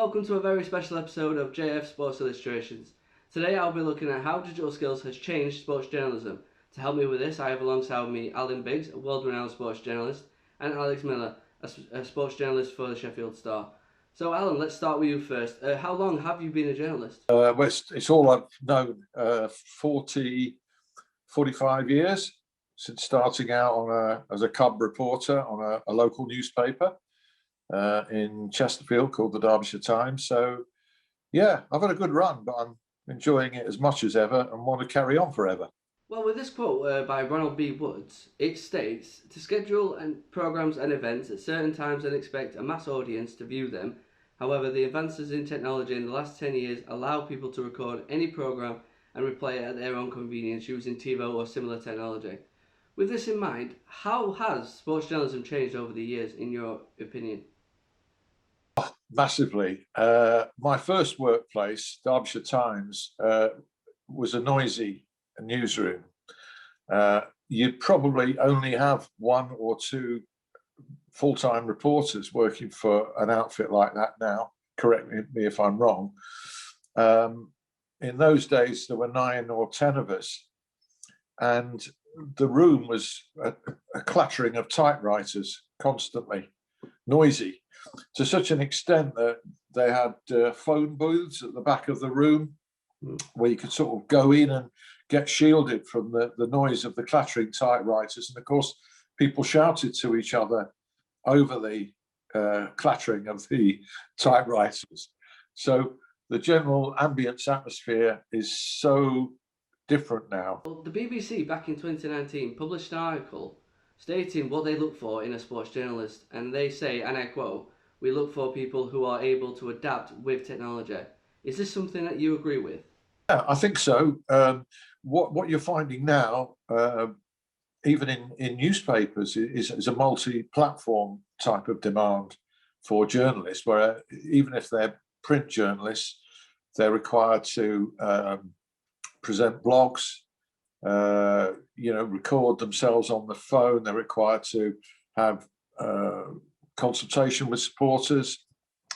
welcome to a very special episode of JF Sports Illustrations. Today I'll be looking at how digital skills has changed sports journalism. To help me with this, I have alongside me Alan Biggs, a world-renowned sports journalist, and Alex Miller, a sports journalist for the Sheffield Star. So Alan, let's start with you first. How long have you been a journalist? Well, it's all I've known, 45 years since starting out as a cub reporter on a local newspaper in Chesterfield called the Derbyshire Times. So, yeah, I've had a good run, but I'm enjoying it as much as ever and want to carry on forever. Well, with this quote by Ronald B. Woods, it states, to schedule programs and events at certain times and expect a mass audience to view them. However, the advances in technology in the last 10 years allow people to record any program and replay it at their own convenience using TiVo or similar technology. With this in mind, how has sports journalism changed over the years, in your opinion? Massively. My first workplace, Derbyshire Times, was a noisy newsroom. You'd probably only have one or two full-time reporters working for an outfit like that now. Correct me if I'm wrong. In those days, there were 9 or 10 of us, and the room was a clattering of typewriters constantly, noisy, to such an extent that they had phone booths at the back of the room where you could sort of go in and get shielded from the noise of the clattering typewriters. And of course, people shouted to each other over the clattering of the typewriters. So the general ambience atmosphere is so different now. Well, the BBC back in 2019 published an article stating what they look for in a sports journalist, and they say, and I quote, "We look for people who are able to adapt with technology." Is this something that you agree with? Yeah, I think so. What you're finding now, even in newspapers, is a multi-platform type of demand for journalists, where even if they're print journalists, they're required to present blogs, record themselves on the phone. They're required to have consultation with supporters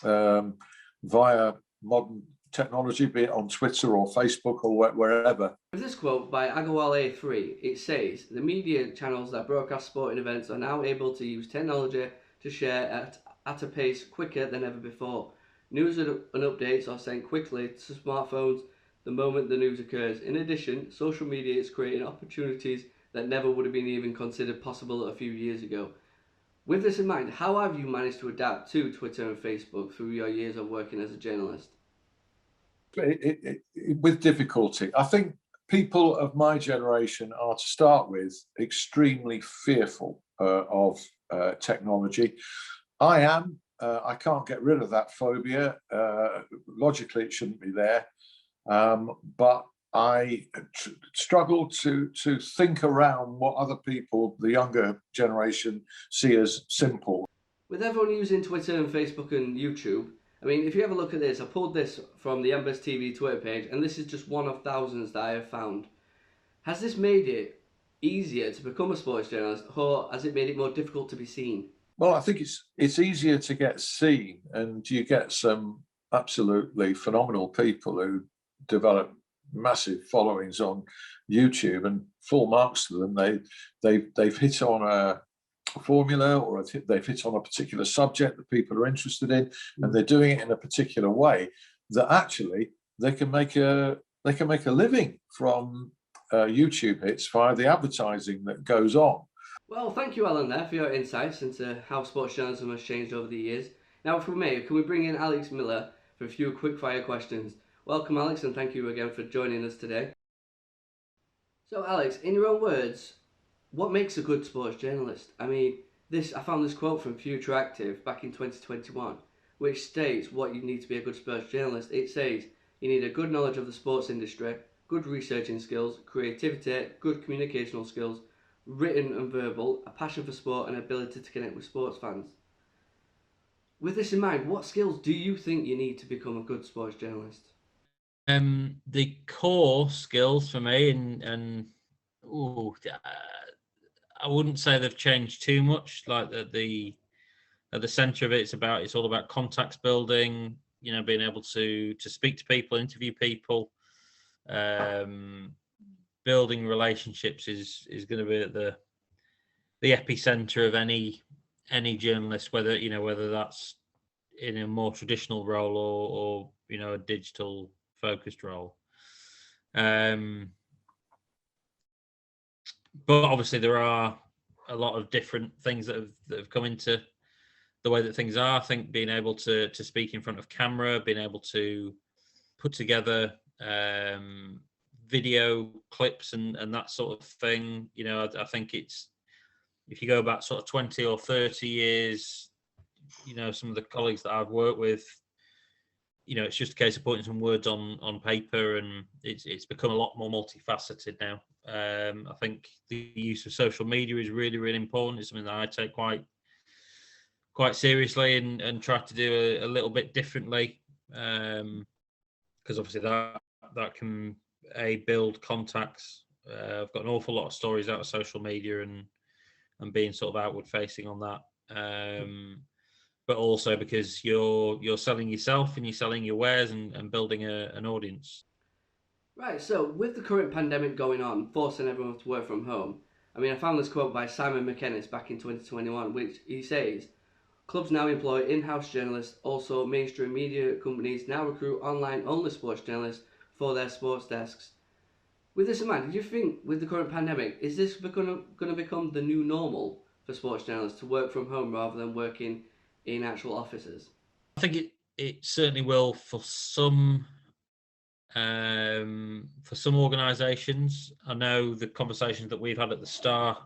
via modern technology, be it on Twitter or Facebook or wherever. With this quote by Agawal-A3, it says, "The media channels that broadcast sporting events are now able to use technology to share at a pace quicker than ever before. News and updates are sent quickly to smartphones the moment the news occurs. In addition, social media is creating opportunities that never would have been even considered possible a few years ago." With this in mind, how have you managed to adapt to Twitter and Facebook through your years of working as a journalist? With difficulty. I think people of my generation are, to start with, extremely fearful of technology. I am. I can't get rid of that phobia. Logically, it shouldn't be there. But I struggle to think around what other people, the younger generation, see as simple. With everyone using Twitter and Facebook and YouTube, I mean, if you have a look at this, I pulled this from the Embers TV Twitter page, and this is just one of thousands that I have found. Has this made it easier to become a sports journalist, or has it made it more difficult to be seen? Well, I think it's easier to get seen, and you get some absolutely phenomenal people who develop massive followings on YouTube, and full marks to them. They've hit on a formula, or they've hit on a particular subject that people are interested in, and they're doing it in a particular way that actually they can make a living from YouTube hits via the advertising that goes on. Well, thank you, Alan, there for your insights into how sports journalism has changed over the years. Now, if we may, can we bring in Alex Miller for a few quick-fire questions? Welcome, Alex, and thank you again for joining us today. So, Alex, in your own words, what makes a good sports journalist? I mean, I found this quote from Future Active back in 2021, which states what you need to be a good sports journalist. It says you need a good knowledge of the sports industry, good researching skills, creativity, good communicational skills, written and verbal, a passion for sport, and ability to connect with sports fans. With this in mind, what skills do you think you need to become a good sports journalist? The core skills for me, I wouldn't say they've changed too much. Like at the centre of it, it's all about contacts building, being able to speak to people, interview people, building relationships is going to be at the epicenter of any journalist, whether that's in a more traditional role or a digital focused role. But obviously there are a lot of different things that have come into the way that things are. I think being able to speak in front of camera, being able to put together video clips and that sort of thing, I think it's, if you go back sort of 20 or 30 years, some of the colleagues that I've worked with, it's just a case of putting some words on paper, and it's become a lot more multifaceted now. I think the use of social media is really, really important. It's something that I take quite seriously and try to do a little bit differently, because obviously that can build contacts. I've got an awful lot of stories out of social media and being sort of outward facing on that. But also because you're selling yourself and you're selling your wares and building an audience. Right, so with the current pandemic going on, forcing everyone to work from home, I found this quote by Simon McKennis back in 2021, which he says, "Clubs now employ in-house journalists. Also, mainstream media companies now recruit online-only sports journalists for their sports desks." With this in mind, do you think with the current pandemic, is this going to become the new normal for sports journalists to work from home rather than working in actual offices? I think it certainly will for some organisations. I know the conversations that we've had at the start,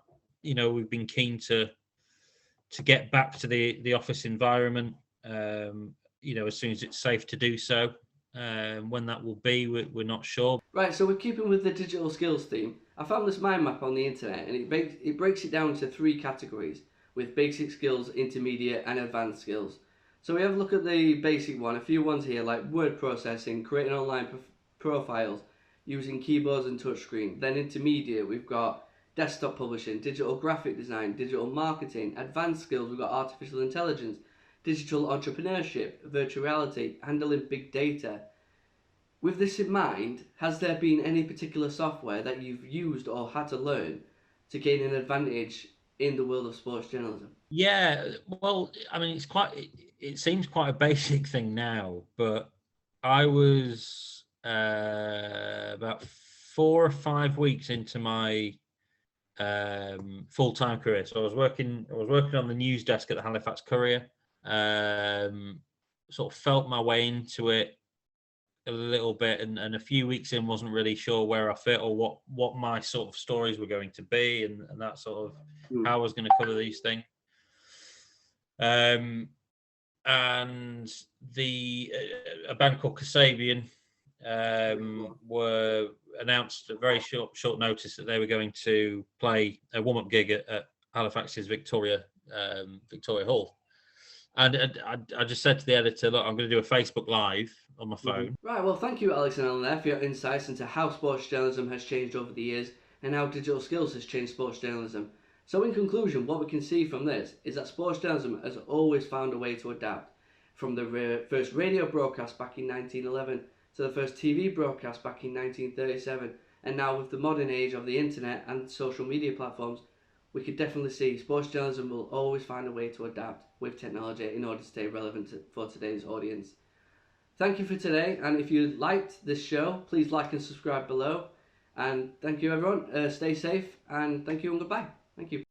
we've been keen to get back to the office environment, as soon as it's safe to do so. When that will be, we're not sure. Right, so we're keeping with the digital skills theme. I found this mind map on the internet, and it breaks it down into 3 categories, with basic skills, intermediate and advanced skills. So we have a look at the basic one, a few ones here like word processing, creating online profiles, using keyboards and touchscreen. Then intermediate, we've got desktop publishing, digital graphic design, digital marketing. Advanced skills, we've got artificial intelligence, digital entrepreneurship, virtual reality, handling big data. With this in mind, has there been any particular software that you've used or had to learn to gain an advantage in the world of sports journalism? Yeah, well, it seems quite a basic thing now, but I was about 4 or 5 weeks into my full-time career. So I was working on the news desk at the Halifax Courier. Sort of felt my way into it a little bit, and a few weeks in wasn't really sure where I fit or what my sort of stories were going to be, and that sort of how I was going to cover these things. And a band called Kasabian were announced at very short notice that they were going to play a warm-up gig at Halifax's Victoria Hall. And I just said to the editor, look, I'm going to do a Facebook Live on my phone. Right, well, thank you, Alex and Alan, there for your insights into how sports journalism has changed over the years and how digital skills has changed sports journalism. So in conclusion, what we can see from this is that sports journalism has always found a way to adapt. From the first radio broadcast back in 1911 to the first TV broadcast back in 1937, and now with the modern age of the internet and social media platforms, we could definitely see sports journalism will always find a way to adapt with technology in order to stay relevant for today's audience. Thank you for today, and if you liked this show, please like and subscribe below. And thank you, everyone. Stay safe, and thank you and goodbye. Thank you.